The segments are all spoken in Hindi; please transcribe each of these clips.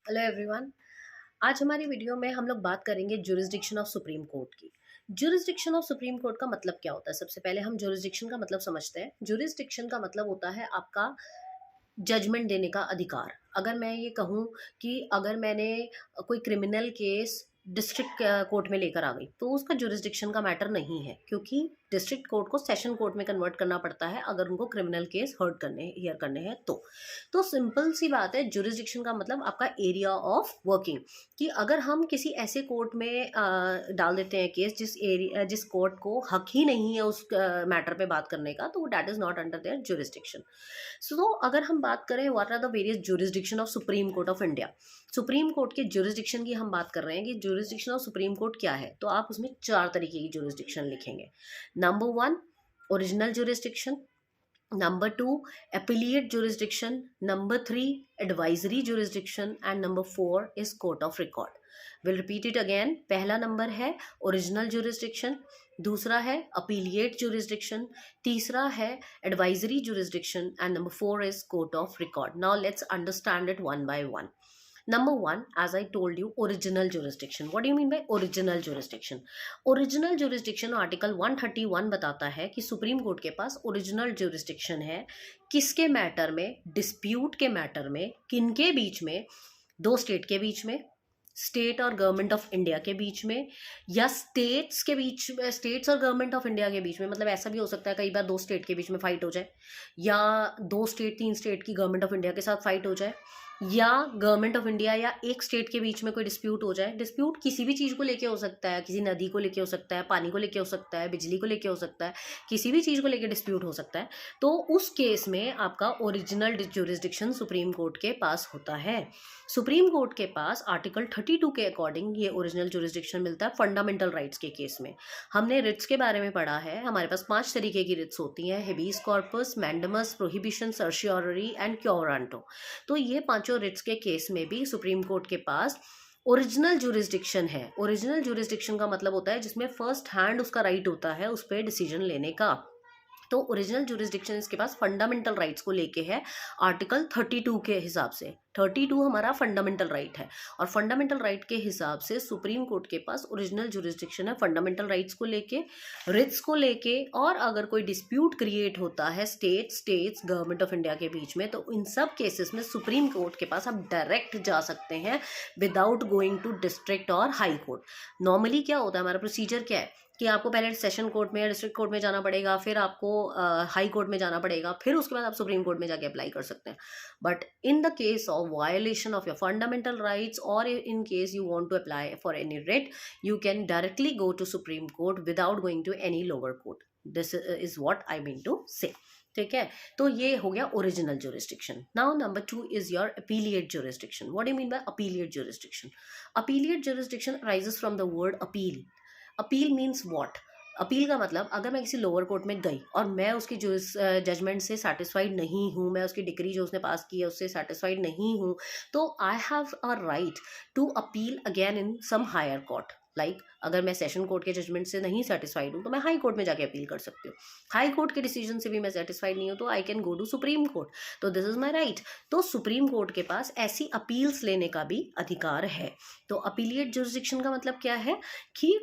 Hello everyone. आज हमारी वीडियो में हम लोग बात करेंगे ज्यूरिसडिक्शन ऑफ सुप्रीम कोर्ट की। ज्यूरिसडिक्शन ऑफ सुप्रीम कोर्ट का मतलब क्या होता है? सबसे पहले हम ज्यूरिसडिक्शन का मतलब समझते हैं। ज्यूरिसडिक्शन का मतलब होता है आपका जजमेंट देने का अधिकार। अगर मैं ये कहूँ कि अगर मैंने कोई क्रिमिनल केस डिस्ट्रिक्ट कोर्ट में लेकर आ गई तो उसका ज्यूरिसडिक्शन का मैटर नहीं है, क्योंकि डिस्ट्रिक्ट कोर्ट को सेशन कोर्ट में कन्वर्ट करना पड़ता है अगर उनको क्रिमिनल केस हियर करने हैं तो सिंपल सी बात है। ज्यूरिसडिक्शन का मतलब आपका एरिया ऑफ वर्किंग, कि अगर हम किसी ऐसे कोर्ट में डाल देते हैं केस जिस कोर्ट को हक ही नहीं है उस मैटर पे बात करने का, तो that is not under their jurisdiction. So अगर हम बात करें what are the various jurisdiction of supreme court of India, supreme court के ज्यूरिसडिक्शन की हम बात कर रहे हैं कि ज्यूरिसडिक्शन ऑफ सुप्रीम कोर्ट क्या है, तो आप उसमें 4 तरीके की ज्यूरिसडिक्शन लिखेंगे। Number 1, original jurisdiction. Number 2, appellate jurisdiction. Number 3, advisory jurisdiction. And number 4 is court of record. We'll repeat it again. पहला नंबर है ओरिजिनल jurisdiction, दूसरा है appellate jurisdiction, तीसरा है advisory jurisdiction, and number 4 is court of record. Now let's understand it one by one. Number 1, as I told you, original jurisdiction. What do you mean by original jurisdiction? Original jurisdiction article 131 बताता है कि सुप्रीम कोर्ट के पास ओरिजिनल जुरिस्डिक्शन है किसके मैटर में, डिस्प्यूट के मैटर में, किनके बीच में, दो स्टेट के बीच में, स्टेट और गवर्नमेंट ऑफ इंडिया के बीच में, या स्टेट्स के बीच में, स्टेट्स और गवर्नमेंट ऑफ इंडिया के बीच में। मतलब ऐसा भी हो सकता है कई बार दो स्टेट के बीच में फाइट हो जाए, या दो स्टेट तीन स्टेट की गवर्नमेंट ऑफ इंडिया के साथ फाइट हो जाए, या गवर्नमेंट ऑफ इंडिया या एक स्टेट के बीच में कोई डिस्प्यूट हो जाए। डिस्प्यूट किसी भी चीज़ को लेके हो सकता है, किसी नदी को लेके हो सकता है, पानी को लेके हो सकता है, बिजली को लेके हो सकता है, किसी भी चीज़ को लेके डिस्प्यूट हो सकता है। तो उस केस में आपका ओरिजिनल ज्यूरिसडिक्शन सुप्रीम कोर्ट के पास होता है। सुप्रीम कोर्ट के पास आर्टिकल 32 के अकॉर्डिंग ये ओरिजिनल ज्यूरिसडिक्शन मिलता है फंडामेंटल राइट्स के केस में। हमने रिट्स के बारे में पढ़ा है, हमारे पास 5 तरीके की रिट्स होती हैं: हेबीस कॉर्पस, मैंडमस, प्रोहिबिशन, सर्शियोररी एंड क्योरांटो। तो ये पांचों रिट्स के केस में भी सुप्रीम कोर्ट के पास ओरिजिनल ज्यूरिसडिक्शन है। ओरिजिनल ज्यूरिसडिक्शन का मतलब होता है जिसमें फर्स्ट हैंड उसका राइट होता है उस पर डिसीजन लेने का। तो ओरिजिनल ज्यूरिसडिक्शन इसके पास फंडामेंटल राइट्स को लेके है आर्टिकल 32 के हिसाब से। 32 हमारा फंडामेंटल राइट है, और फंडामेंटल राइट के हिसाब से सुप्रीम कोर्ट के पास ओरिजिनल ज्यूरिसडिक्शन है फंडामेंटल राइट्स को लेके, रिट्स को लेके। और अगर कोई डिस्प्यूट क्रिएट होता है स्टेट्स गवर्नमेंट ऑफ इंडिया के बीच में, तो इन सब केसेस में सुप्रीम कोर्ट के पास आप डायरेक्ट जा सकते हैं विदाउट गोइंग टू डिस्ट्रिक्ट और हाई कोर्ट। नॉर्मली क्या होता है, हमारा प्रोसीजर क्या है कि आपको पहले सेशन कोर्ट में या डिस्ट्रिक्ट कोर्ट में जाना पड़ेगा, फिर आपको हाई कोर्ट में जाना पड़ेगा, फिर उसके बाद आप सुप्रीम कोर्ट में जाके अप्लाई कर सकते हैं। But in the case of violation of your fundamental rights, और in case you want to apply for any writ, you can directly go to supreme court without going to any lower court. This is what I mean to say. ठीक है, तो ये हो गया original jurisdiction. Now number 2 is your appellate jurisdiction. What do you mean by appellate jurisdiction? Appellate jurisdiction arises from the word appeal. Appeal means what? Appeal का मतलब, अगर मैं किसी लोअर कोर्ट में गई और मैं उसकी जो जजमेंट से सेटिस्फाइड नहीं हूँ, मैं उसकी डिक्री जो उसने पास की है उससे सेटिस्फाइड नहीं हूँ, तो I have a right to appeal again in some higher court. Like अगर मैं सेशन कोर्ट के जजमेंट से नहीं सेटिस्फाइड हूँ तो मैं हाई कोर्ट में जाके अपील कर सकती हूँ। हाई कोर्ट के डिसीजन से भी मैं सेटिस्फाइड नहीं हूँ तो I can go to supreme Court. तो दिस इज माई राइट। तो सुप्रीम कोर्ट के पास ऐसी अपील्स लेने का भी अधिकार है। तो अपीलिएट जुरिसडिक्शन का मतलब क्या है कि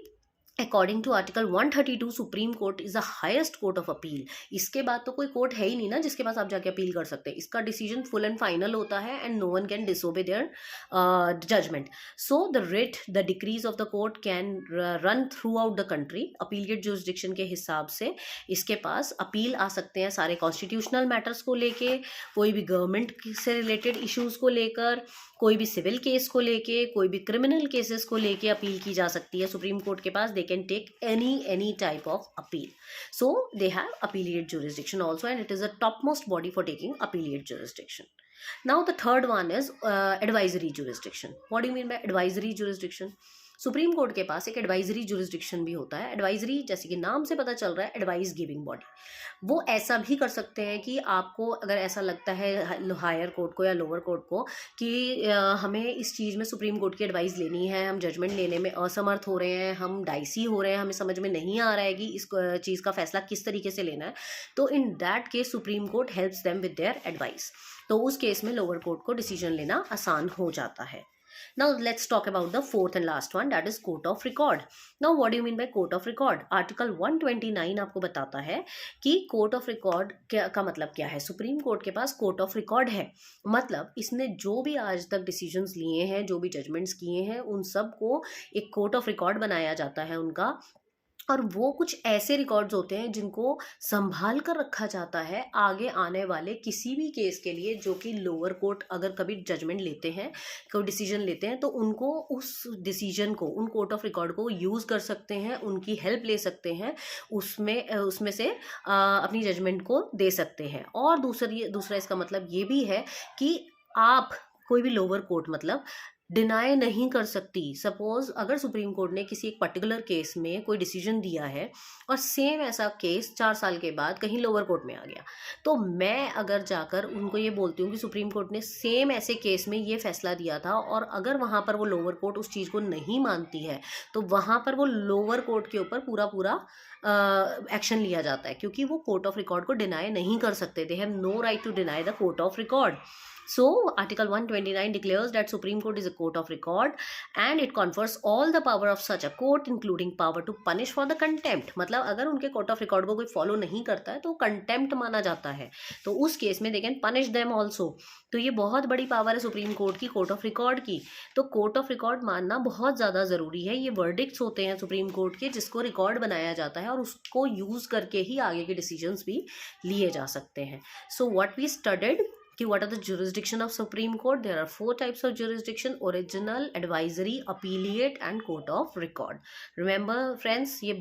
according to article 132 Supreme Court is the highest court of appeal. इसके बाद तो कोई कोर्ट है ही नहीं ना जिसके पास आप जाके अपील कर सकते हैं। इसका डिसीजन फुल एंड फाइनल होता है and no one can disobey their judgement. So the writ, the decrees of the court can run throughout the country. Appellate jurisdiction के हिसाब से इसके पास अपील आ सकते हैं सारे कॉन्स्टिट्यूशनल मैटर्स को लेके, कोई भी गवर्नमेंट से रिलेटेड इश्यूज को लेकर, कोई भी सिविल केस को लेके, कोई भी क्रिमिनल केसेस को लेके अपील की जा सकती है सुप्रीम कोर्ट के पास। They can take any type of appeal. So they have appellate jurisdiction also, and it is a topmost body for taking appellate jurisdiction. Now the third one is advisory jurisdiction. What do you mean by advisory jurisdiction? Supreme court के पास एक एडवाइजरी जुरिसडिक्शन भी होता है। एडवाइजरी जैसे कि नाम से पता चल रहा है, एडवाइस गिविंग बॉडी। वो ऐसा भी कर सकते हैं कि आपको अगर ऐसा लगता है हायर कोर्ट को या लोअर कोर्ट को कि हमें इस चीज़ में सुप्रीम कोर्ट की एडवाइस लेनी है, हम जजमेंट लेने में असमर्थ हो रहे हैं, हम डाइसी हो रहे हैं, हमें समझ में नहीं आ रहा है कि इस चीज़ का फैसला किस तरीके से लेना है, तो in that case supreme court helps them with their advice. तो उस केस में लोअर कोर्ट को डिसीजन लेना आसान हो जाता है। Now let's talk about the fourth and last one, that is court of record. Now what do you mean by court of record? Article 129 आपको बताता है कि कोर्ट ऑफ रिकॉर्ड का मतलब क्या है। सुप्रीम कोर्ट के पास कोर्ट ऑफ रिकॉर्ड है, मतलब इसने जो भी आज तक डिसीजंस लिए हैं, जो भी जजमेंट्स किए हैं, उन सब को एक कोर्ट ऑफ रिकॉर्ड बनाया जाता है उनका। और वो कुछ ऐसे रिकॉर्ड्स होते हैं जिनको संभाल कर रखा जाता है आगे आने वाले किसी भी केस के लिए, जो कि लोअर कोर्ट अगर कभी जजमेंट लेते हैं, कोई डिसीजन लेते हैं, तो उनको उस डिसीजन को, उन कोर्ट ऑफ रिकॉर्ड को यूज़ कर सकते हैं, उनकी हेल्प ले सकते हैं, उसमें से अपनी जजमेंट को दे सकते हैं। और दूसरा इसका मतलब ये भी है कि आप कोई भी लोअर कोर्ट मतलब डिनाई नहीं कर सकती। सपोज अगर सुप्रीम कोर्ट ने किसी एक पर्टिकुलर केस में कोई डिसीजन दिया है और सेम ऐसा केस 4 साल के बाद कहीं लोअर कोर्ट में आ गया, तो मैं अगर जाकर उनको ये बोलती हूँ कि सुप्रीम कोर्ट ने सेम ऐसे केस में ये फैसला दिया था, और अगर वहाँ पर वो लोअर कोर्ट उस चीज़ को नहीं मानती है, तो वहाँ पर वो लोअर कोर्ट के ऊपर पूरा एक्शन लिया जाता है, क्योंकि वो कोर्ट ऑफ रिकॉर्ड को डिनाई नहीं कर सकते। They have no right to deny the court of record. So, Article 129 declares that Supreme Court is a court of record and it confers all the power of such a court, including power to punish for the contempt. मतलब अगर उनके court of record को कोई follow नहीं करता है तो contempt माना जाता है, तो उस केस में they can punish them also. तो ये बहुत बड़ी पावर है सुप्रीम कोर्ट की, कोर्ट ऑफ रिकॉर्ड की। तो कोर्ट ऑफ रिकॉर्ड मानना बहुत ज़्यादा ज़रूरी है। ये वर्डिक्ट्स होते हैं सुप्रीम कोर्ट के, जिसको रिकॉर्ड बनाया जाता है और उसको यूज़ करके ही आगे के डिसीजंस भी लिए जा सकते हैं। सो व्हाट वी स्टडीड कि what are the jurisdiction of Supreme Court? There are 4 types of jurisdiction: original, advisory, appellate and court of record. Remember friends, ये